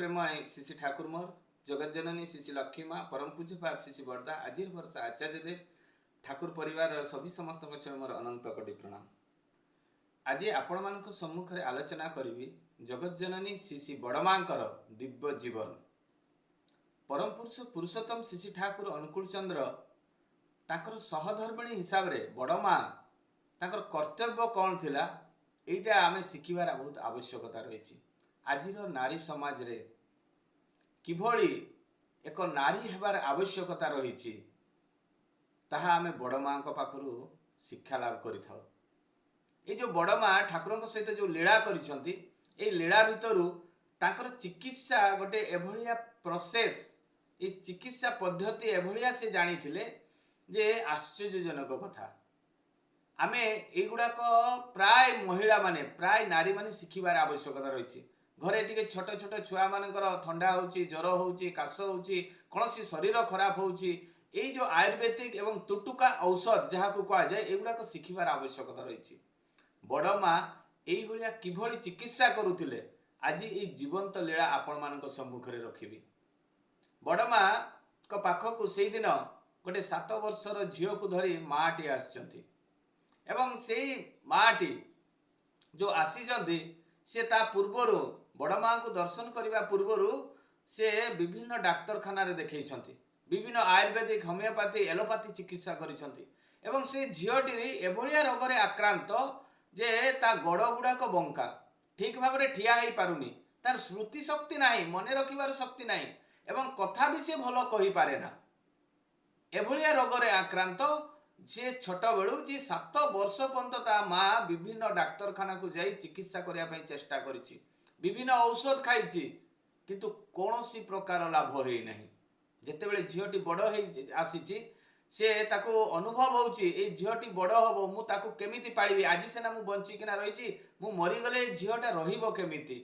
प्रेमय श्री ठाकुर मोर जगत जननी श्री लक्ष्मी माँ परम पूज्यपाद श्री बरदा आज वर्ष आचार्य देव ठाकुर परिवार सभी समस्त मोर अनंत कोटि प्रणाम। आज आपण मान सम्मुख आलोचना करी जगत जननी श्री बड़मांकर दिव्य जीवन परम पुरुष पुरुषोत्तम श्री ठाकुर अनुकूल चंद्र ताकर सहधर्मिणी हिसाब रे बड़मा ताकर कर्तव्य कौन थिला एटा आमे शिखिबार बहुत आवश्यकता रही। आज नारी समाज रे किभली एक नारी हेबार आवश्यकता रही ताहा आमे बड़मा पाखरु शिक्षा लाभ करिथाउ। ये जो बड़मा ठाकुर सहित जो लीला करिसंती ए लीला भितरु ताकर चिकित्सा गोटे एभलिया प्रोसेस ये चिकित्सा पद्धति एभलिया से जानी थिले जे आश्चर्यजनक कथा। आमे एगुड़ाक प्राय महिला माने प्राय नारी माने शिखिबार आवश्यकता रही। घरे टिके छोट छोट छुआ मानकर थंडा होउची ज्वर होउची काश होउची कौनसी शरीर खराब होउची ये जो आयुर्वेदिक एवं तुटुका औषध जहाँ को कहा जाए एगुड़ाक शिखिबार आवश्यकता रही। बड़मा एइभलिया किभली चिकित्सा करुथिले आज ये जीवंत लीला आपण मानक सम्मुख रे रखिबी। बड़मा को पाखकु सेई दिन गोटे 7 वर्षर झील को धरी माटी आछंती एवं सेई माटी जो आसीचंती से ता पूर्वरु बड़मा को दर्शन करने पूर्वरु से विभिन्न डाक्तरखाना रे देखैछंती विभिन्न आयुर्वेदिक होमियोपैथी एलोपैथी चिकित्सा करिछंती एवं से झीलटी एभलिया रोग रे आक्रांत जे ता गोड़ गुड़ाक बंका ठीक भाव में ठिया हो पारुनी तार स्मृति शक्ति नाही मने रखिबार शक्ति नाही एवं कथा भी से भल कहि पारे ना एभलिया रोग रे आक्रांत जे छोट बेलू जे 7 वर्ष पर्यंत ता माँ विभिन्न डाक्तरखाना को जाई चिकित्सा करिया पई चेष्टा करिछि विभिन्न औषध खाइछि किंतु कोनोसी प्रकार लाभ होई नाही। जेतेबेले झीलटी बड़ हेई आसीछि से ताको अनुभव होउछि ए झीलटी बड़ हबो मु ताको केमिति पाळिबी आज सेना मु बंची किना रहिछि मु मरि गले झीलटा रहिबो केमिति।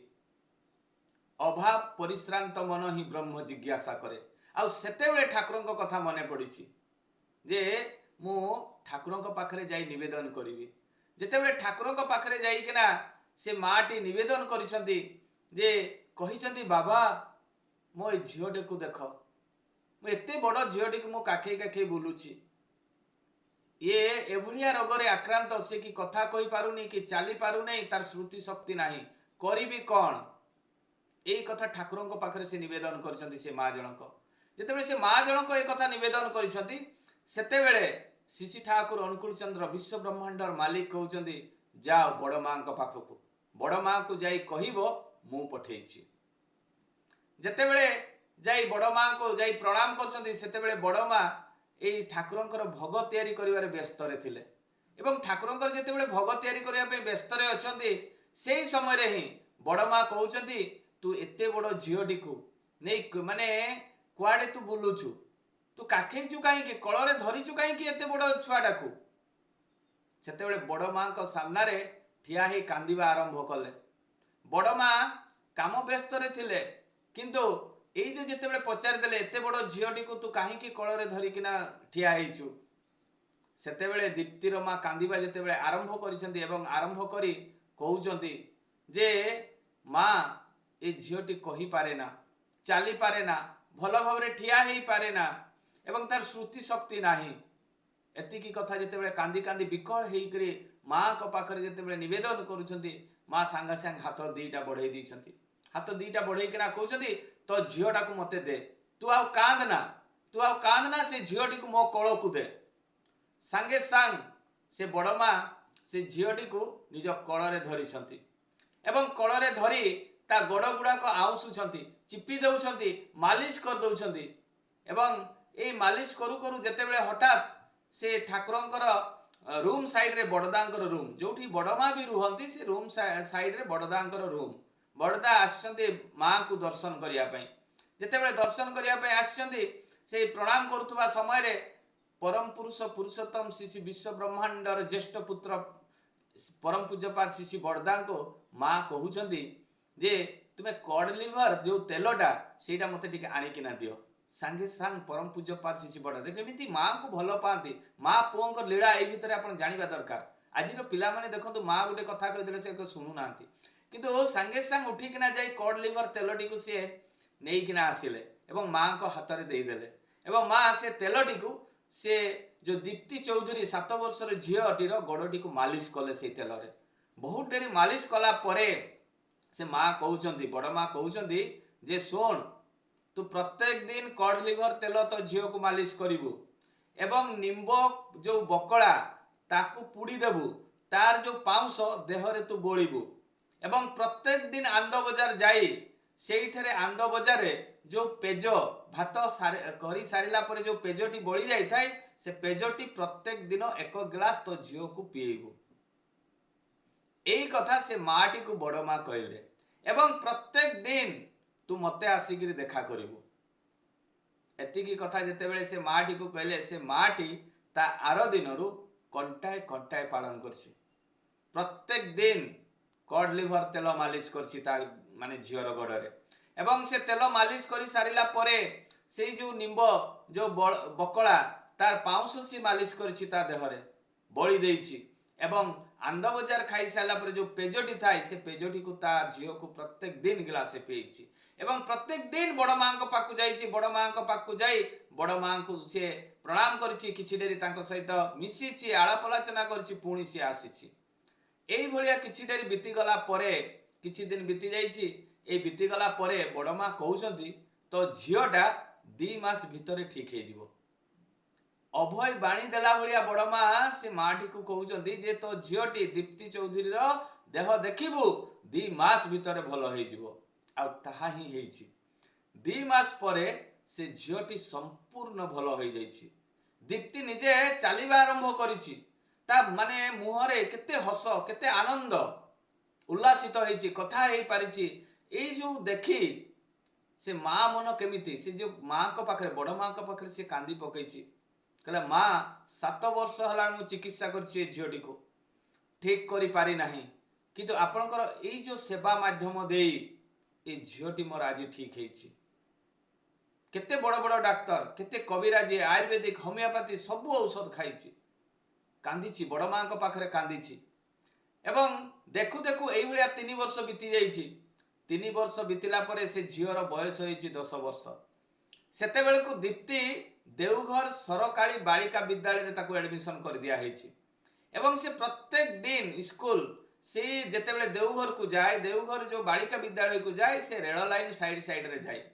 अभाव परिश्रांत मन ही ब्रह्म जिज्ञासा करे आ सेतेबेले ठाकुरଙ୍କ कथा मने पड़िछि जे मु ठाकुरଙ୍କ पाखरे जाई निवेदन करिवि। जेतेबेले ठाकुरଙ୍କ पाखरे जाई किना से माटी निवेदन करिसंती जे कहिसंती बाबा मो झीलटे को देख मु एते बड़ झीलटी को मो काखे काखे बुलुछि ये एभलिया रोग रे आक्रांत से कि कथा कहि पारुनी कि चाली पारु नै तार स्मृति शक्ति नाही करिवि कोन एई कथा ठाकुरଙ୍କ पाखरे से निवेदन करिसंती से माँ जनक। जेतेबेले से माँ जनक ए कथा निवेदन करिसंती सेतेबेले श्री ठाकुर अनुकूल चंद्र विश्व ब्रह्मांडर मालिक कहउचंदी जाओ बड़ माँ पाखकु बड़ माँ को जाई कहिबो मु पठेइछि। जेतेबेले जाई बड़ माँ को जाई प्रणाम करसंती सेतेबेले बड़ माँ एई ठाकुरଙ୍କର भोग तैयारी करिवारे व्यस्त रे थिले एवं ठाकुरଙ୍କର जेतेबेले भोग तैयारी करिया पे व्यस्त रे अछंती सेई समय रे ही बड़ माँ कहउचंती तू एते बड़ झीलटी को नहीं माने कुआडे तू बुलुछु तू काखेइछु काहेकि कଳରେ धरिछु काहेकि एते बड़ छुआटा को। सेतेबेले बड़ माँ को सामना रे ठिया हे कांदिबा आरंभ कले। बड़ माँ काम व्यस्त रे थिले किंतु एई जे जेतेबेले पचारि देले एते बड़ झीलटी को तू काहेकि कଳରେ धरिकिना ठिया हेइछु सेतेबेले दीप्तिर माँ कांदिबा जेतेबेले आरंभ करिसंती एवं आरंभ करी कहउचंती जे माँ ए झीलटी कहि पारे ना चाली पारे ना भल भाव रे ठिया हेई पारे ना एवं तार श्रुति शक्ति नाही। एतिकी कथा जेतेबेले कांदी कांदी विकल हेइकरी माँ को पाखरे जेतेबेले निवेदन करूछंती माँ सांगा सांग हाथ दीटा बढ़ाई दीछंती हाथ दीटा बढ़ाई किना कहउछंती तो झीलटा को मते दे तू आउ कांद ना से झीलटी को मो कोळ को दे। सांगे सांग से बड़ माँ से झीलटी को निज कोଳରେ धरिछंती एवं कोଳରେ धरी ता गोड़ गुड़ाक आउसुछंती चिपी दउछंती मालिश कर दउछंती एवं ए मालिश करू करू जेतेबेले हठात से ठाकुरंकर रूम साइड रे बड़दांकर रूम जोठी बड़मा भी रुहंती से रूम साइड रे बड़दांकर रूम बड़दा आछंती माँ को दर्शन करिया पई जेतेबेले दर्शन करिया पई आछंती से प्रणाम करुवा समय रे परम पुरुष पुरुषोत्तम श्री विश्व ब्रह्मांडर ज्येष्ठ पुत्र परम पूज्यपाद श्री बड़दा को माँ कहउछंती जे तुमे कॉड लिवर जो तेलटा सेटा मते टिके आनिकिना दियो। सांगे सांग परम पूज्यपाद श्री बड़ा केमिति माँ को भल पाती माँ पुओं लीला यही भितर आप जाना दरकार। आज पिला माने देखो माँ गोटे कथा कहीदेले से शुणु ना किंतु सांगे सांग उठिकिना जाई कड लिवर तेलटी को सी नहींकिना आसिले एवं माँ को हाथ में देदेले एवं माँ से तेलटी को से जो दीप्ति चौधरी 7 वर्षर झीटीर गोड़टी को मालिश कले से तेल बहुत डेरी मालिश कला परे से माँ कहते बड़ माँ कहते जे शुण तू प्रत्येक दिन कड लिवर तेल तो झील को मालिश करू एवं निम्ब जो बकड़ा ताकू पुड़ी देबू तार जो पाउंस देहरे तू गोलिबू एवं प्रत्येक दिन आंद बजार जाई सेठरे आंद बजार जो पेज भात करी सारिला परे जो पेजटी बड़ी जाई थाए से पेजटी प्रत्येक दिन 1 गिलास तो झील को पीबू यही कथा से माटी को बड़ माँ कहले एवं प्रत्येक दिन तू मते आसिक देखा करिबू एतिकी कथा जेतेबेले से माटी को कहले से माटी ता आर दिनरू कंटाए कंटाए पालन करछि प्रत्येक दिन कड लिवर तेल मालिश करछि ता माने झीवर गड़े एवं से तेल मालिश करी सारिला परे से जो निम्ब जो बकड़ा तार पाउंस सी मालिश करछि ता देहरे बळी देछि एवं आंद बजार खाई सारा पर जो पेजटी थाए से पेजटी को ता झील को प्रत्येक दिन गिलासे पीछि एवं प्रत्येक दिन बड़ माँ पाखु जाइछि बड़ माँ पाखु जाई बड़ माँ को सी प्रणाम करिछि किछि डेरी तांको सहित मिसिछि आलापलोचना करिछि पुणी सी आसिछि एई भलिया किछि डेरी बीती गला परे किछि दिन बीती जाइछि ए बीती गला परे बड़ माँ कहउछंती तो झीलटा 2 मास भितरे ठीक हे जिवो अभय बाणी देला भलिया बड़ माँ से माटी को कहउछंती जे तो झीलटी दीप्ति चौधरी रो देह देखिबू 2 मास भितरे भलो हे जिवो आ ताहा ही हेछि 2 मास परे से झीलटी संपूर्ण भलो हो जाइछि दीप्ति निजे चलिबा आरंभ करिछि ता माने मुहरे केते हस केते आनंद उल्लासित होइछि कथा हेइ पारिछि एई जो देखि से माँ मन केमिति से जो माँ को पाखरे बड़ माँ को पाखरे से कांदी पकैछि कहला माँ 7 वर्ष हला मु चिकित्सा करछि झीलटी को ठीक करि पारि नाही किंतु आपनकर एई जो सेवा माध्यम देई ए झीलटी मोर आज ठीक हेछि केते बड़ बड़ डाक्टर केते कविराजी आयुर्वेदिक होमियोपैथी सब औषध खाइछि कांदीछि बड़ माँ को पाखरे कांदीछि एवं देखु देखु एई भलिया 3 वर्ष बीती जाइछि 3 वर्ष बीतिला परे से झीवर बयस होइछि 10 वर्ष सेते बेले को दीप्ति देवघर सरकारी बालिका विद्यालय रे ताको एडमिशन कर दिया हेछि एवं से प्रत्येक दिन स्कूल से जेते बेले देवघर को जाए देवघर जो बालिका विद्यालय को जाए से रेल लाइन साइड साइड रे जाए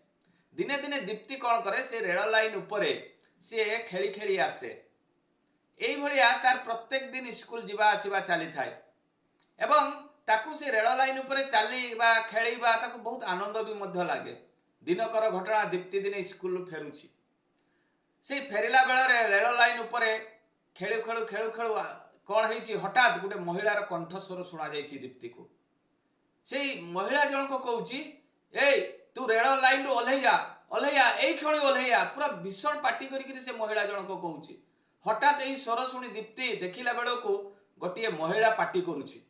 दिने दिने दीप्ति कौन करे से रेल लाइन उपरे से खेली खेली आसे एई भलिया तार प्रत्येक दिन स्कूल जीवा आसीबा चली थाए एवं ताकू से रेल लाइन उपरे चलीबा खेलीबा ताकू बहुत आनंद भी मध्य लागे दिनकर घटना दीप्ति दिने स्कूल फेरुछि से फेरिला बेले रेल लाइन उपरे खेलु खेलु खेलु खेलु कौन हेछि हठात गोटे महिलार कंठस्वर सुना जाइछि दीप्ति को से महिला जन को कहउछि ए तू रेल लाइन ओल्हैया एई खणी ओल्हैया पूरा भीषण पार्टी करी से महिला जन को कहउछि हठात एई स्वर सुनी दीप्ति देखिला बेले को गोटे महिला पार्टी करुछि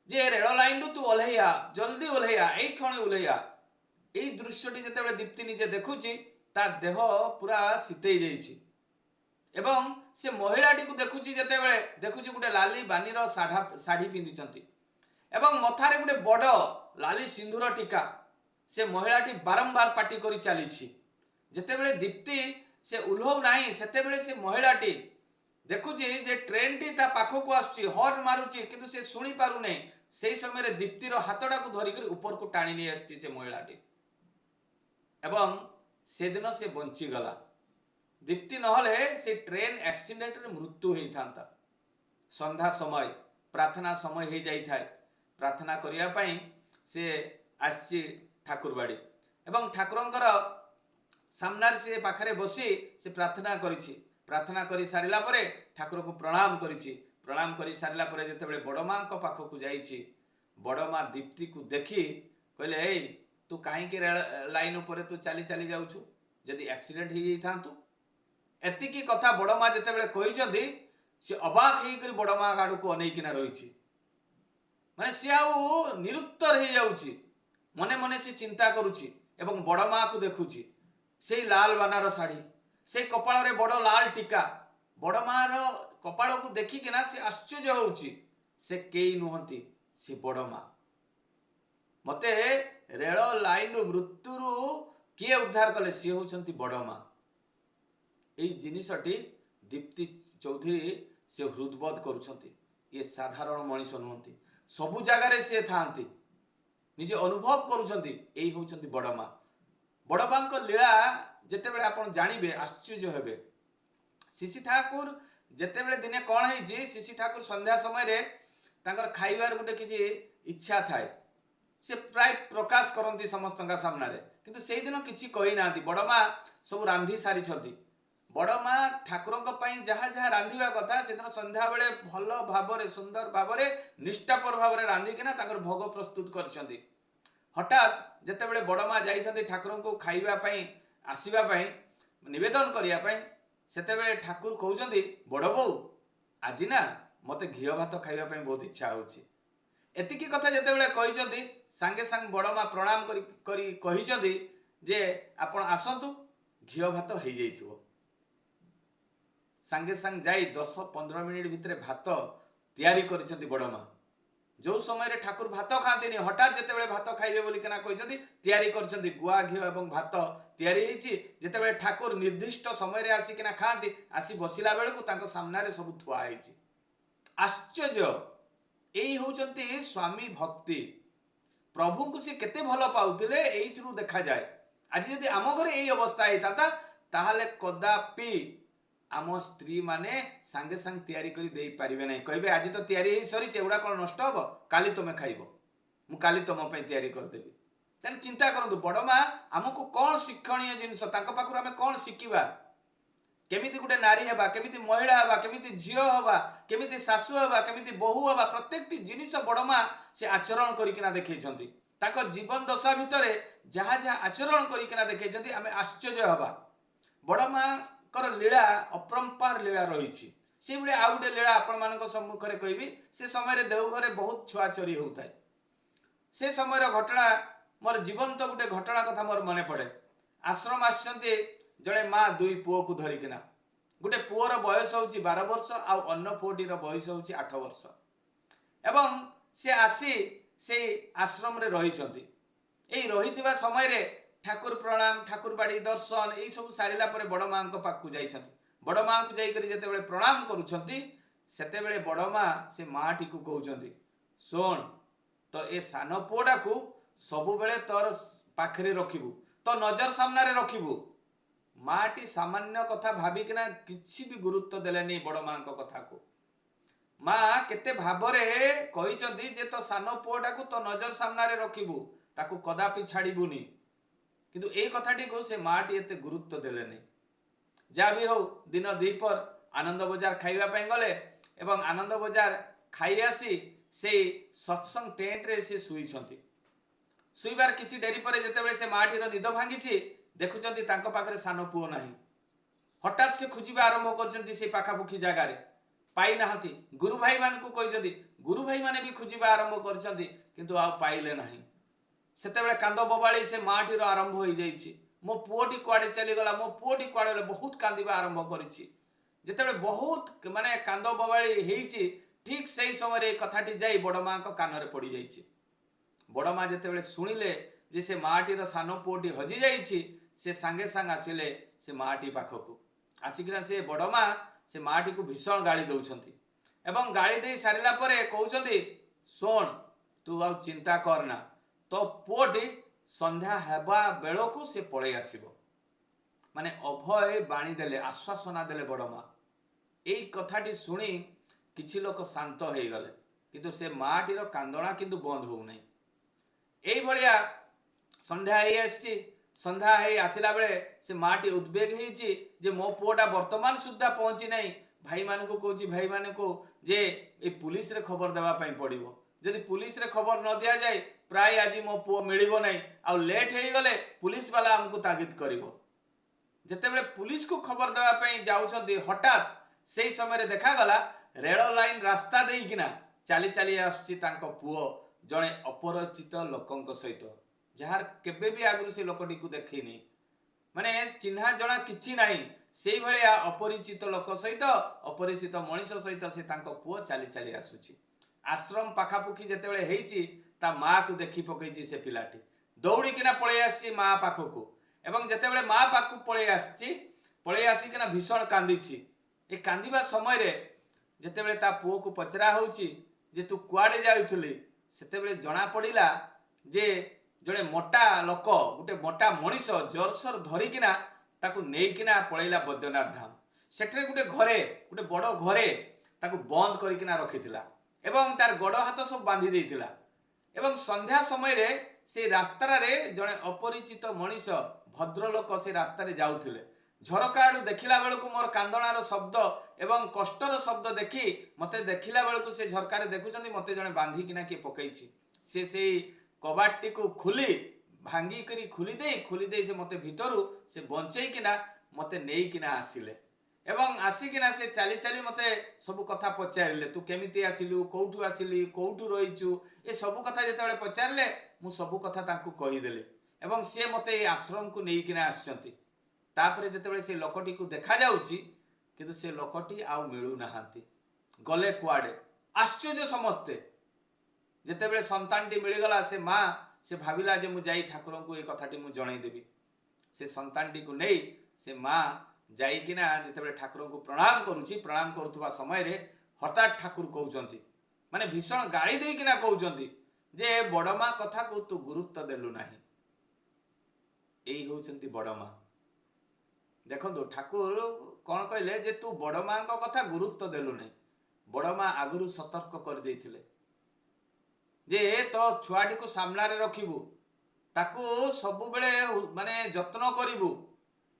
जे रेल लाइन तू ओल्हैया जल्दी ओल्हैया एई खणी ओल्हैया एई दृश्यटी जेतेबेले दीप्ति निजे देखुछि ता देह पूरा शीतई जाइछि एवं से महिलाटी को देखुछि जेतेबेले देखुछि गोटे लाली बानीर साड़ी पिंधिचंती एवं मथारे गोटे बड़ लाली सिंदूर टीका से महिलाटी बारंबार पार्टी करी चलीछि जेतेबेले दीप्ति से उल्हौ नाही सेतेबेले से महिलाटी देखुछि जे ट्रेन टी ता पाखो को आछी हॉर्न मारुछि किंतु से सुनी पारु नै सेही समय रे दीप्तिर हातडा को धरि करी ऊपर को टाणी नै आछी से महिलाटी एवं से दिन से बंची गला दीप्ति नहले से ट्रेन एक्सीडेंट रे मृत्यु होई थांता संध्या समय प्रार्थना समय हो जाई थाए प्रार्थना करिया पई से आछि ठाकुरबाड़ी एवं ठाकुरंकर सामनार से पाखरे बसी से प्रार्थना करिछि प्रार्थना करी सारिला परे ठाकुर को प्रणाम करिछि प्रणाम करी सारिला परे जेतेबेले बड़ मां को पाखो को जाइछि बड़ मां दीप्ति को देखि कहले ए तू काहे के लाइन ऊपर तू चली चली जाउछु जदी एक्सीडेंट हो जाई थांतु एतिकी कथा बड़ मां जेतेबेले कहिसंती से अबाक हेई करी बड़ मां गाडू को अनेकिना रहिछि माने से आउ निरुत्तर हो जाउछि मने मने से चिंता करुछि एवं बड़ मां को देखुछि से लाल बानार साड़ी से कपाल रे बड़ लाल टीका बड़ मां रो कपाल को देखिकिना से आश्चर्य होउछि से केई नुहंती से बड़ मां मते रेल लाइन मृत्यु किए उद्धार कले सी होचंती बड़ माँ। यही जिनसटी दीप्ति चौधरी से हृदबोध करुछंती। ये साधारण मनीष नुहंती, सबु जगार सी था निजे अनुभव करुछंती। यही होचंती बड़ माँ। बड़ माँ को लीला जेतेबेले आपण जानिबे आश्चर्य हेबे। शिशि ठाकुर जेतेबेले दिने कौन है शिशि ठाकुर संध्या समय रे तांकर खाइबार गुटे किछि इच्छा थाए, से प्राय प्रकाश करती समस्त सामना रे, किंतु से दिन किछि कहि नांती। बड़ माँ सब रांधि सारी छथि। बड़ माँ ठाकुरंक पई जहा जहा रांधिबा कथा से दिन संध्या बेले भल भाबरे सुंदर भाबरे निष्ठापर भाबरे रांधिकिना तांकर भोग प्रस्तुत करछंती। हठात जेतेबेले बड़ माँ जाइछंती ठाकुरंको खाइबा पई आसीबा पई निवेदन करिया पई, सेतेबेले ठाकुर कहउछंती बड़ बो आज ना मते घियो भात खाइबा पई बहुत इच्छा होछि। एतिकी कथा जेतेबेले कहिछंती सांगे सांग बड़ माँ प्रणाम करी कहिछंती जे आपण आसंतु घियो भात हेइ जाइथिबो। सांगे सांग जाई 10-15 मिनिट भितर भात तैयारी करिछंती बड़ माँ। जो समय ठाकुर भात खाती हठात जितेबाला भात खाइबे बोली केना कहिछंती तैयारी करछंती। गुआ घियो एवं भात तैयारी हेछि। जितेबाला ठाकुर निर्दिष्ट समय रे आसिकिना खाती, आसी बसिला बेलकु तांको सामना रे सब थुआ हेछि। आश्चर्य! एई होचंती स्वामी भक्ति। प्रभु को सी केते भल पाउथिले एइथिरु देखा जाए। आज यदि आम घरे एई अवस्था हेताता ताहाले कदापि आम स्त्री माने सांगे सांग तैयारी करी देई पारिबे नै। कहबे आज तो तैयारी हेई सरी एगुडा कोन नष्ट हबो, काली तुमे खाइबो, मु काली तुम पई तैयारी कर देबी। तने चिंता करंतु बड़ माँ हमकु कोन शिक्षणीय जिंस तांको पाखुर हमें कोन शिखिबा, केमिति गुटे नारी हेबा, केमिति महिला हेबा, केमिति झियो हेबा, केमिति सासु हेबा, केमिति बहु हेबा, प्रत्येकटी जिनिस बड़ माँ से आचरण करिकिना देखैछंती। ताको जीवन दशा भितरे जहा जहा आचरण करिकिना देखैछंती आमे आश्चर्य हेबा। बड़ माँ कर लीला अपरंपार लीला रही। से भाई आउ गोटे लीला आपण मान सम्मुखें कहबी। से समय देवघर बहुत छुआ चोरी होता है। से समय घटना मोर जीवंत गोटे घटना कथा मोर मन पड़े। आश्रम आसते जड़े माँ दुई पुओ को धरिकिना। गोटे पुओर बयस हूँ 12 वर्ष आउ अन्न पुओटीर बयस हूँ 8 वर्ष। एवं से आसी से आश्रम रे रही रही समय रे ठाकुर प्रणाम ठाकुर बाड़ी दर्शन यही सब सारा पर बड़ माँ पाखु जाइछंती। बड़ माँ को जाइकरी जेतेबेले प्रणाम करुछंती सेतेबेले बड़ माँ से माटी को कहउछंती सोन तो ए सान पुओटा को सबु बेले तोर पाखरे रखिबु, तो नजर सामना रे रखिबु। माटी सामान्य कथा भाबिकिना किछि भी गुरुत्व देलेनी बड़ माँ को कथा को। माँ केते भाबरे कहिछंती जे तो सान पुओटा को तो नजर सामना रे रखिबु, ताकू कदापि छाड़िबुनी। किंतु ए कथाटी को से माटी एते गुरुत्व देले नहीं। जा भी हो दिन दीपर आनंद बजार खाइबा पई गले एवं आनंद बजार खाई आसी से सत्संग टेंट रे से सुईछंती। सुईबार किछि डेरी परे जेतेबेले से माटीर निद भांगिछि देखुछंती तांको पाखरे सान पुओ नाही। हठात से खुजिबा आरंभ करछंती से पाखापुखी जगह रे पाई नाहंती। गुरु भाई मान को कहिछंती, गुरु भाई माने भी खुजिबा आरंभ करछंती किंतु आ पाइले नाही। सेतेबेले कांद बबाळी से माटीर आरंभ हो जाइछि। मो पुओटी कुआडे चली गला, मो पुओटी कुआडे गला, बहुत कांदिबा आरंभ करिछि। जेतेबेले बहुत माने कांद बबाळी हेइछि ठीक सेही समय रे कथाटी जाई बड़ माँ को कान रे पड़ी जाइछि। बड़ माँ जेतेबेले सुनिले जे से माटीर सान पुओटी हजि जाइछि से सांगे सांग आसिले से माटी पाखकु। आसिकिना से बड़ माँ से माटी को भीषण गाड़ी दउछंती एवं गाड़ी दे सारिला परे कहउछंती सोन तू आ चिंता करना, तो पुओटी संध्या हेबा बेलकु से पळै आसीबो। माने अभय बाणी देले, आश्वासना देले बड़ माँ। एई कथाटी सुनी किछि लोक शांत हो गले किंतु से माटीर कांदणा किंतु बंद हो नै। एई भलिया संध्या हेई आसी, संध्या हेई आसिला बेले से माटी उद्वेग हेइछि जे मो पुओटा वर्तमान सुद्धा पहुंची नै। भाई मान को कहउछि, भाई मान को जे ए पुलिस रे खबर देबा पई पड़िबो। जदि पुलिस रे खबर न दिया जाए प्राय आज मो पुओ मिलिबो नै, आ लेट हेई गले पुलिस वाला हमको तागिद करिवो। जेतेबेले पुलिस को खबर देबा पई जाउछंती हठात सेही समय रे देखा गला रेल लाइन रास्ता देइकिना चाली चाली आसुछि तांको पुओ जणे अपरिचित लोकंक सहित, जार केबे भी आगु से लोकटी को देखिनी। माने चिन्हा जना किछि नाही, सेही भलिया अपरिचित लोक सहित अपरिचित मनीष सहित से तांको पुओ चाली चाली आसुछि। आश्रम पाखापुखी जेतेबेले हेइछि ता माँ को देखी पकई से पिलाटी दौड़िकिना पलि आसी माँ पाखक एवं जितेबाला माँ पाखक पलि आसिकिना भीषण कांदी ए कांदा समय जितेबाला ता पुओ को पचरा होची जे तू कुआडे जाउथली सेतेबेले जना पड़िला जे जड़े मोटा लोक गोटे मोटा मनीष जरसर धरिकिना ताकू नेइकिना पलैला बैद्यनाथ धाम सेठरे गोटे बड़ घरे ताकू बंद करिकिना रखिथिला एवं तार गोड़ हाथ सब बांधी देइथिला एवं संध्या समय रे से रास्ता रे जड़े अपरिचित मनीष भद्रलोक से रास्ता रे जाउथिले झरका आड़ू देखिला बेलू मोर कांदणार शब्द एवं कष्टर शब्द देखी मते देखिला बेलू से झरकार देखुं मते जड़े बांधिकिना किए पकई से कबाटी को खुली भांगी करी खुली दे से मते भितरु से बंचेकिना मते नेइकिना आसिले एवं आसिकिना से चली चली मते सब कथा पचारे तू केमिति आसिलु कौठू आसिली कौठू रहीचु ए सब कथा जिते पचारे मु सब कथा तांकु कहीदेली एवं सी मते आश्रम को नेइकिना आसचंती तापरे जितेबाला से लोकटी को देखा जाउची किंतु से लोकटी आउ मिलू नाहांती गले कुआडे आश्चर्य समस्ते जितेबाला संतानटी मिलगला से माँ से भाविला जे मु जाई ठाकुर को ये कथाटी मु जणाई देबी से संतानटी को नहीं से माँ जाइकिना जितेबाला ठाकुर को प्रणाम करुची प्रणाम करुवा समय रे हठात ठाकुर कहउचंती माने भीषण गाड़ी देकिना कहउचंती जे बड़ माँ कथा को तू गुरुत्व देलु नाही एई होउचंती बड़ माँ देखो ठाकुर कौन कहले जे तू बड़ माँ कथा गुरुत्व देलु नहीं बड़ माँ आगुरु सतर्क कर देइथिले जे तो छुआटी को सामना रे रखिबू ताकू सब बेले माने जत्न करिबू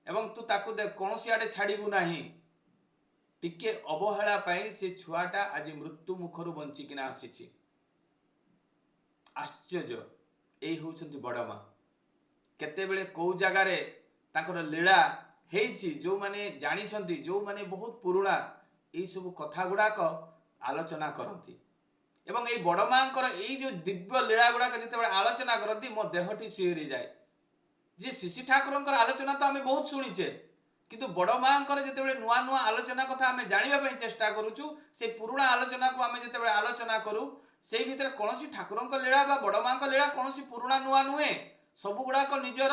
एवं तू ताकू कौनसी आडे छाड़िबू नाही टिके अवहेला पाई से छुआटा आज मृत्यु मुखरु बंचिकिना आसीची आश्चर्य एई होउछंती बड़ माँ केते बेले को जगह रे ताकर लीला हेइची जो माने जानी छंती जो माने बहुत पुराना एई सब कथा गुडाक आलोचना करती एवं ये बड़ मांकर ये जो दिव्य लीला गुड़ाक जिते आलोचना करती मो देहटी सिहरी जाए जे शिशि ठाकुर आलोचना तो आम बहुत शुणीचे किंतु बड़ मांकर जिते नुआ नुआ आलोचना कथा आम जानापी चेष्टा करुचु से पुराणा आलोचना को आम जिते आलोचना करूँ से भीतर कौन ठाकुर लीला बड़ माँ लीला कौन पुराणा नुआ नुहे सब गुड़ाक निजर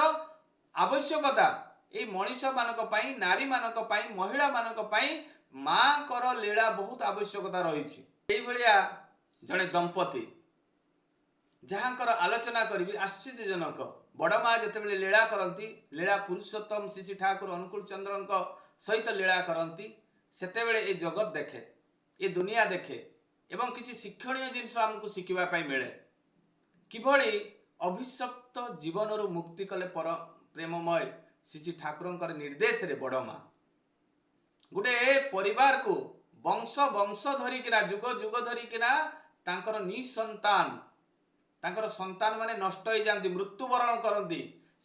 आवश्यकता ये मनीष मानी नारी मानक महिला मानक माँ लीला बहुत आवश्यकता रही जड़े दंपति जहाँकर आलोचना करी आश्चर्यजनक बड़ माँ जिते लीला करती लीला पुरुषोत्तम शिशि ठाकुर अनुकूल चंद्र सहित लीला करती सेतेबेले ये जगत देखे ये दुनिया देखे एवं किसी शिक्षणीय जिनस आमको शिखा मिले किभली अभिशप्त जीवन रु मुक्ति कले पर प्रेममय शिशि ठाकुर निर्देश रे बड़ माँ गोटे परिवार को वंश वंश धरिकिना जुग जुग धरिकिना तांकर निसंतान तांकर संतान माने नष्ट हो जाती मृत्युवरण करती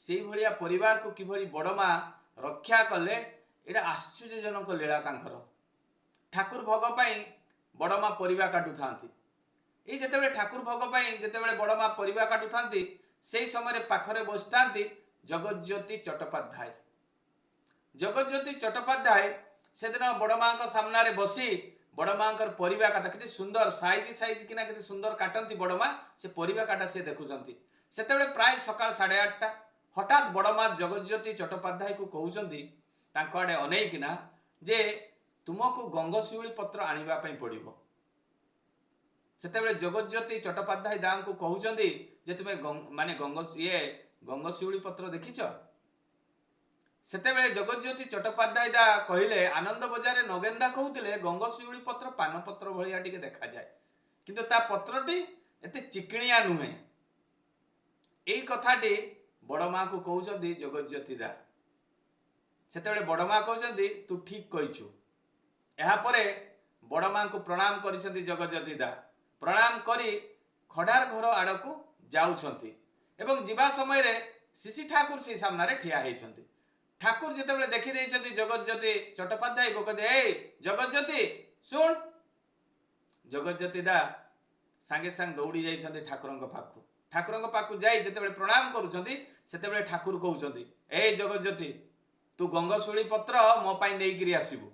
से भलिया परिवार को किभली बड़ माँ रक्षा कले एटा आश्चर्यजनक लीला तांकर ठाकुर भोग पाई बड़ माँ परिवा काटु थांती ये जिते ठाकुर भोग पाई जिते बड़ माँ परिवा काटु थांती से समय पाखरे बसतांती जगज्योति चट्टोपाध्याय से दिन बड़ माँ सामना रे बसी बड़ माँ परिवा काटा कि सुंदर साइज साइज किना कि सुंदर काटती बड़ माँ से परिवा काटा से देखुंती से प्राय सकाल 8:30 हठात बड़ माँ जगज्योति चट्टोपाध्याय को कहते आड़े अनेकिना जे तुमको गंगशिउली पत्र आनिबा पई पड़िबो सेतेबेले जगज्योति चट्टोपाध्याय दां को कहउचंदी जे तुमे माने गंगशिउली पत्र देखिछ सेतेबेले जगज्योति चट्टोपाध्याय दा कहिले आनंद बजार नगेंदा कहउतिले गंगशिउली पत्र पान पत्र भलिया टिके देखा जाए किंतु ता पत्रटी एते चिकणिया नुहे एई कथाटी बड़ माँ को कहउचंदी जगज्योति दा सेतेबेले बड़ माँ कहउचंदी तू ठीक कहिछु एहा परे बड़ माँ को प्रणाम करिसंती जगज्योति दा प्रणाम करी खडार घर आड़ को जाउछंती एवं जीवा समय रे शिशि ठाकुर से सामना रे ठिया हेइछंती ठाकुर जितेबाला देखी देइछंती जगज्योति चट्टोपाध्याय को कहते ए जगज्योति सुन जगज्योति दा सांगे सांग दौड़ी जाइछंती ठाकुर पाखु जाई जितेबाला प्रणाम करूछंती सेतेबाला ठाकुर कहउछंती ए जगज्योति तू गंगशिउली पत्र मो पाई नेइकिरी आसीबू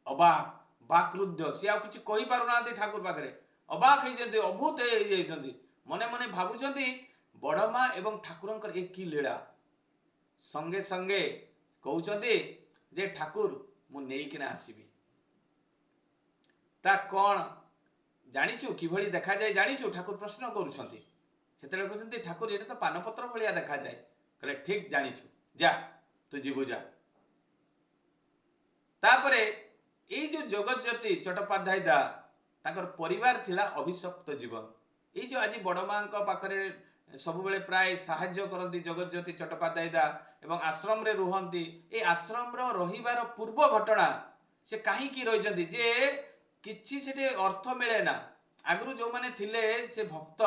अबाक बाक्रुद्ध सी आ किछि कहि पारु नांती ठाकुर पाखरे अबाक हे जंती अभूत हे जाइछंती मने मने भाबुचंती बड़ माँ एवं ठाकुरंकर ए की लीला संगे संगे कहउचंती जे ठाकुर मु नेइकिना आसीबी ता कौन जानिछु किभଳି देखा जाए जानिछु ठाकुर प्रश्न करूछंती सेतेले कहउचंती ठाकुर एटा तो पानपत्र भलिया देखा जाए कहले ठीक जानिछु जा तू जीवु जा तापरे एई जो जगज्योति चट्टोपाध्याय दा ताकर परिवार थिला अभिशप्त जीवन एई जो आज बड़ माँ पाखरे सब बेले प्राय साहाय्य करती जगज्योति चट्टोपाध्याय दा एवं आश्रम रे रुहंती ए आश्रम रो रहिबार पूर्व घटना से कहीं रही जे किछि सेटे अर्थ मिले ना आगु जो माने थिले से भक्त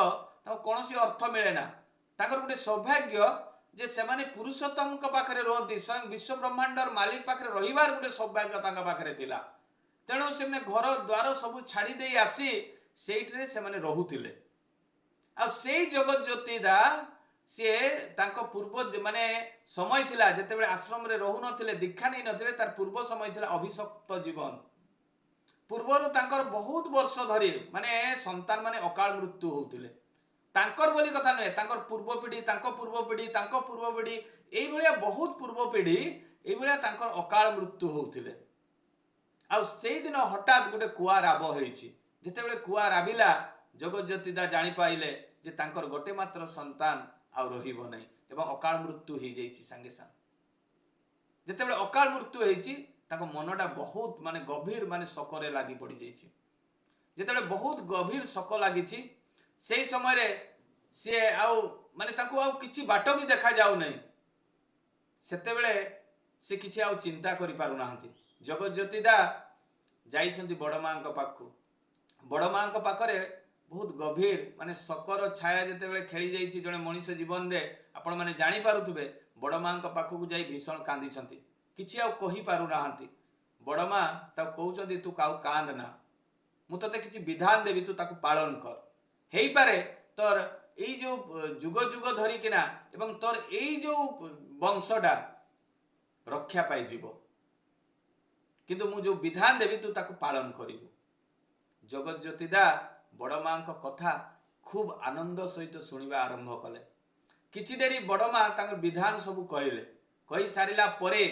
कौन सी अर्थ मिले ना ताकर गोटे सौभाग्य जे से माने पुरुषोत्तम पाखरे रहती स्वयं विश्व ब्रह्मांडर मालिक पाखरे रहिबार गोटे सौभाग्य तांका पाखरे थिला तेणु से घर द्वार सब छाड़ी दे आसी सेठरे से माने रहुथिले आ सेई जगज्योति दा सी तांको पूर्व माने समय थिला जेतेबेले आश्रम रे रहु नथिले दीक्षा नै नथिले तार पूर्व समय थिला अभिशप्त जीवन पूर्वरु तांकर बहुत वर्ष धरी माने संतान माने अकाल मृत्यु होउथिले तांकर बोली कथा नै तांकर पूर्व पीढ़ी तांको पूर्व पीढ़ी तांको पूर्व पीढ़ी एई भलिया बहुत पूर्व पीढ़ी एई भलिया तांकर अकाल मृत्यु होउथिले आ सेई दिन हठात गोटे कुआ राब होईछि जेतेबेले कुआ राबिला जगज्योति दा जानि पाइले जे तांकर गोटे मात्र संतान आ रहिबो नै एवं अकाल मृत्यु हो जाइछि संगे संग जेतेबेले अकाल मृत्यु होईछि ताको मनटा बहुत माने गभीर माने शोकरे लागि पड़ी जाइछि जेतेबेले बहुत गभीर शोक लागिछि सेई समय रे से आउ माने ताको आउ किछि बाट भी देखा जाउ नै सेतेबेले से किछि आउ चिंता करि पारु नाहंती जगज्योति दा जाइछंती बड़ माँ पाखु बड़ माँ पाखरे बहुत गभीर माने शोकर छाया जेतेबेले खेली जाइछि जणे मनुष्य जीवन रे आपण माने जानि पारुथबे बड़ माँ पाखु जाई भीषण कांदिछंती किछि आउ कहि पारु नाहंती बड़ माँ ताको कहउछंती तू काउ कांद ना मु तते किछि विधान देबी तू ताको पालन कर हेई पारे तोर एई जो जुग जुग धरी किना एवं तोर एई जो वंशटा रक्षा पाई जीवो किंतु मु जो विधान देबी तू ताको पालन करिवु जगज्योति दा बड़ माँ कथा खूब आनंद सहित शुणिबा आरंभ कले किछि डेरी बड़ माँ तांकर विधान सब कहले कहि सारिला परे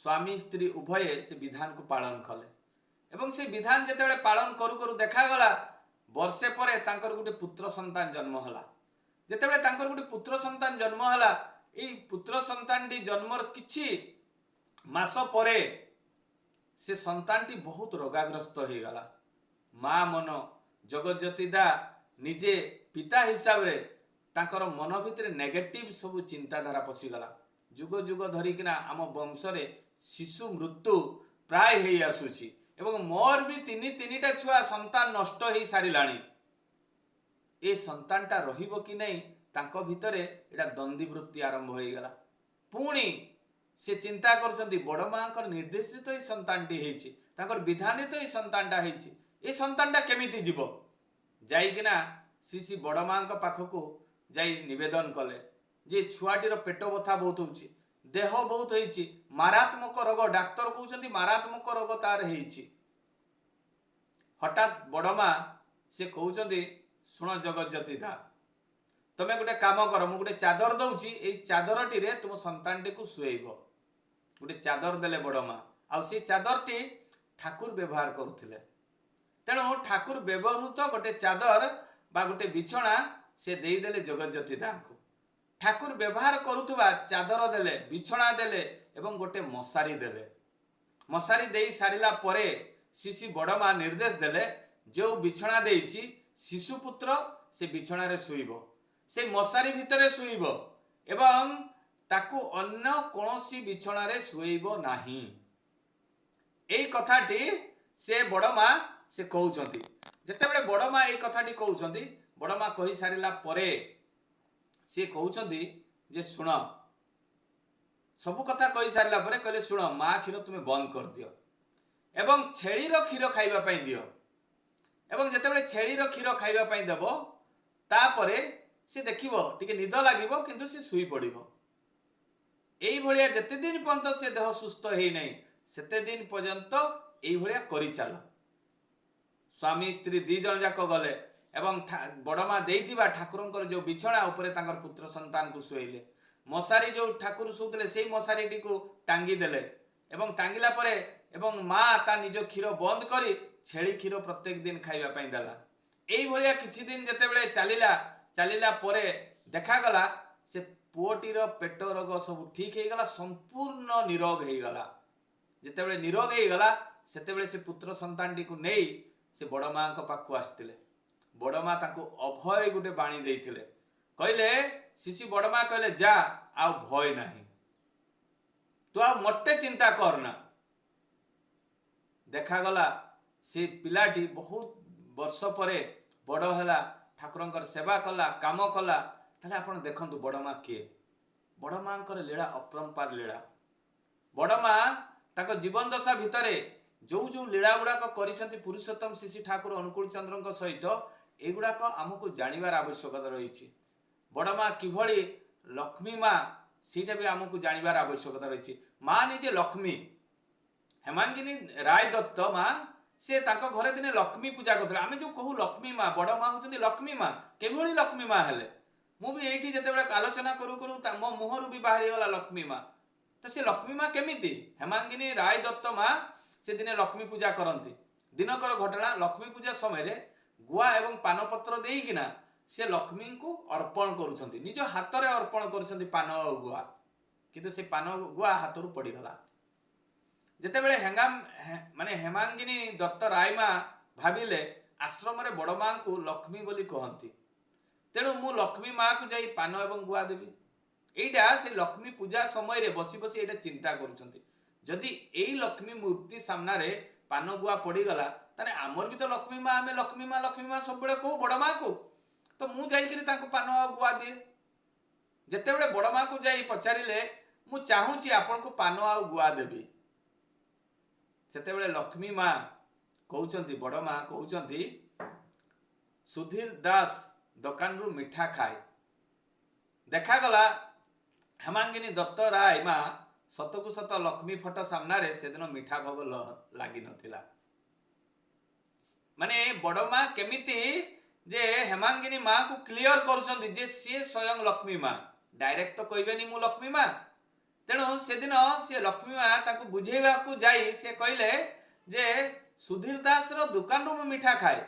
स्वामी स्त्री उभये से विधान को पालन कले एवं से विधान जेतेबेले पालन करू करू देखा गला वर्षे परे तांकर गोटे पुत्र संतान जन्म हला जेतेबेले तांकर गोटे पुत्र संतान जन्म हला एई पुत्र संतानटी जन्मर किछि मास परे से संतानटी बहुत रोगाग्रस्त हो गला माँ मन जगज्योति दा निजे पिता हिसाब रे तांकर मन भितर नेगेटिव सब चिंताधारा पशिगला जुग जुग धरिकिना आम वंश रे शिशु मृत्यु प्राय हेई आसुछि एवं मोर भी तीनिटा छुआ संतान नष्ट हो सारिलाणी ए संतानटा रहिबो कि नहीं तांको भितरे एटा द्वंद्वी वृत्ति आरंभ हो गला पुणी से चिंता करछंती बड़ मांकर निर्देशित ही संतानटी हेछि तांकर विधानित ही संतानटा हेछि ए संतानटा केमिति जीवो जाइकिना सीसी बड़ माँ पाखक जाई निवेदन कले जे छुआटीर पेट बथा बहुत होछि देह बहुत होइछि मारात्मक रोग डाक्तर कहउछंती मारात्मक रोग तार हेइछि हठात बड़ माँ से कहउछंती सुन जगज्योति दा तमे गोटे काम कर मु गोटे चादर दउछि एई चादरटी रे तुम संतानटी को सुएइबो गोटे चादर देले बड़ माँ आ से चादरटी ठाकुर व्यवहार करुथिले तेणु ठाकुर व्यवहृत गोटे चादर बा गोटे बिछना से देदेले जगज्योति दाको ठाकुर व्यवहार करुवा चादर देले बिछना देले एवं गोटे मशारी देले मशारी दे सारिला परे शिशु बड़ माँ निर्देश देले जो बिछना देइछि शिशुपुत्र से बिछना रे शुइबो से मशारी भितरे शुइबो एवं ताकू अन्य कोनोसी बिछना रे शुइबो नाही एई कथाटी से बड़ माँ से कहउछंती जेतेबेले बड़ माँ एई कथाटी कहउछंती बड़ माँ कहि सारिला परे से कहउछंती जे सुन सब कथा कहि सारिला परे कहले सुन माँ क्षीर तुमे बंद कर दियो एवं छेळीर क्षीर खाइबा पई दियो एवं जेतेबेले छेळीर क्षीर खाइबा पई देबो तापरे से देखिबो टिके निद लागिबो किंतु से सुई पड़िबो एई भलिया जेते दिन पर्यंत से देह सुस्थ हेई नै सेते दिन पर्यंत एई भलिया करि चालो स्वामी स्त्री दी जन जाक गले एवं बड़मा देइतिबा ठाकुरंकर जो बिछड़ा उपरे तांकर पुत्र संतान को शुएले मशारी जो ठाकुर शुले से मशारी को टांगी देले एवं टांगिला परे एवं माँ ता निज क्षीर बंद करी छेली क्षीर प्रत्येक दिन खाइबा पई देला एई भलिया किछि दिन जेतेबेले चलिला परे देखागला से पुओटीर पेट रोग सब ठीक हो गला संपूर्ण निरोग हो गला जेतेबेले निरोग हो गला सेतेबेले से पुत्र संतान को नहीं से बड़ माँ पाखु आसते बड़ माँ अभय गोटे बाणी देइथिले कहले शिशु बड़ माँ कहले जा आ भय नहीं तू आ मोटे चिंता करना देखागला से पिलाटी बहुत वर्ष परे बड़ है ठाकुरंकर सेवा कला काम कला ताले आपण देखंतु बड़ माँ किए बड़ माँ लीला अपरंपार लीला बड़ माँ ताको जीवन दशा भितरे जो जो लीला गुड़ाक करिसेंती पुरुषोत्तम शिशु ठाकुर अनुकूल चंद्र सहित एगुड़ाक आमको जानिबार आवश्यकता रही बड़ माँ किभली लक्ष्मी माँ सीटा भी आमको जानिबार आवश्यकता रही माँ निजे लक्ष्मी हेमांगिनी राय दत्त माँ से तांको घरे दिने लक्ष्मी पूजा करथिले आमे जो कहू लक्ष्मी माँ बड़ माँ होचंती लक्ष्मी माँ केभली लक्ष्मी माँ हेले मु भी एठी जेतेबेले आलोचना करू करू मो मुहरु भी बाहरी गला लक्ष्मी माँ तो से लक्ष्मी माँ केमिति हेमांगिनी राय दत्त माँ से दिने लक्ष्मी पूजा करती दिनकर घटना लक्ष्मी पूजा समय गुआ एवं पानपत्र देकिना से लक्ष्मी को अर्पण करुछंती निज हाथ रे अर्पण करुछंती पान और गुआ किंतु से पान गुआ हाथ रु पड़ीगला जेतेबेले माने हेमांगिनी दत्त राय माँ भाविले आश्रम रे बड़ माँ को लक्ष्मी बोली कहती तेणु मु लक्ष्मी माँ को जाई पान एवं गुआ देवी एटा से लक्ष्मी पूजा समय रे बसी बसी एटा चिंता करुछंती जदि एई लक्ष्मी मूर्ति सामना रे पान गुआ पड़ीगला ताने आमर भी तो लक्ष्मी माँ सब बेले कहू बड़ माँ को तो मु जाइकरी ताको पान गुआ दिए जेतेबेले बड़ माँ को जाई पचारिले मु चाहूची आपन को पान आ गुआ देबी सेतेबेले लक्ष्मी माँ कहउचंती बड़ माँ कहउचंती सुधीर दास दुकान रु मिठा खाए देखा गला हेमांगिनी दत्त राय माँ सतकु सत लक्ष्मी फोटो सामना रे से दिन मिठा भोग लगी नथिला माने बड़ माँ केमिति जे हेमांगिनी माँ को क्लियर करुछंती जे सी स्वयं लक्ष्मी माँ डायरेक्ट तो कहबेनी मु लक्ष्मी माँ तेणु से दिन से लक्ष्मी माँ ताको बुझेबा को जाई से कहले जे सुधीर दास रो दुकान रु मिठा खाए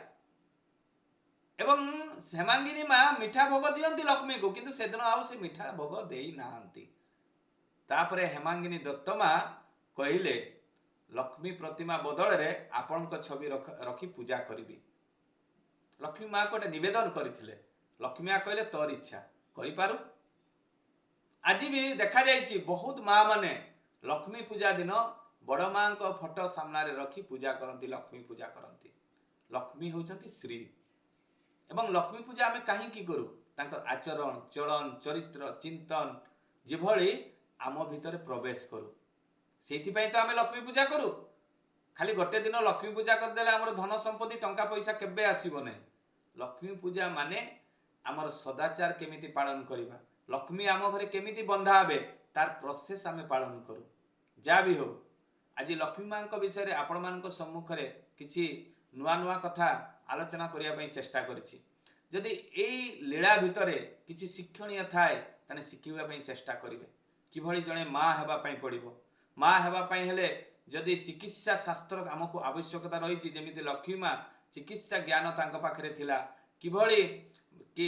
एवं हेमांगिनी माँ मिठा भोग दियंती लक्ष्मी को किंतु से दिन आउ से मिठा भोग देई नाहंती तापरे हेमांगिनी दत्त माँ कहले लक्ष्मी प्रतिमा बदल रे आपण को छवि रखी पूजा करी लक्ष्मी माँ को निवेदन करथिले लक्ष्मी माँ कहले तोर इच्छा करि पारु आज भी देखा जाइछि बहुत माँ माने लक्ष्मी पूजा दिन बड़ माँ को फोटो सामना रे रखी पूजा करती लक्ष्मी पूजा करती लक्ष्मी होचंती श्री एवं लक्ष्मी पूजा आमे काहे की करू तांकर आचरण चलन चरित्र चिंतन जेभली आम भितर प्रवेश करू सेति पई तो आमे लक्ष्मी पूजा करू खाली गोटे दिन लक्ष्मी पूजा कर देले हमर धन संपत्ति टंका पैसा केबे आसीबो नै लक्ष्मी पूजा माने हमर सदाचार केमिति पालन करिबा लक्ष्मी आम घरे केमिति बंधा हेबे तार प्रोसेस आमे पालन करू जा भी हो आज लक्ष्मी माँ विषय रे आपण मानक सम्मुख रे किछि नुआ नुआ कथा आलोचना करिया पई चेष्टा करिछि जदि एई लीला भितरे किछि शिक्षणीय थाए ताने शिखिबा पई चेष्टा करिवे किभली जणे माँ हेबा पई पड़िबो माँ हेबा पई हेले जदि चिकित्सा शास्त्र आमको आवश्यकता रही जेमिति लक्ष्मी माँ चिकित्सा ज्ञान तांको पाखरे थिला किभली कि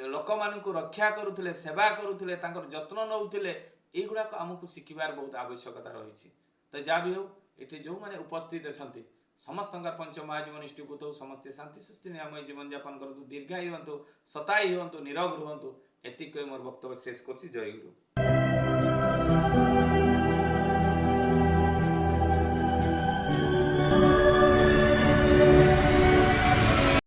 लोक मानकु रक्षा करुथिले सेवा करुथिले तांकर जत्न नउथिले एगुडा को आमको शिखिबार बहुत आवश्यकता रही तो जा भी हो एठी जो माने उपस्थित अछंती समस्त पंच महाजीवन इष्टपुत समस्ते शांति सुस्थिर निरामय जीवन यापन करतु दीर्घायु हुंतु सतायु हुंतु निरोग रुहंतु एतिक मोर वक्तव्य शेष करछि जय गुरु।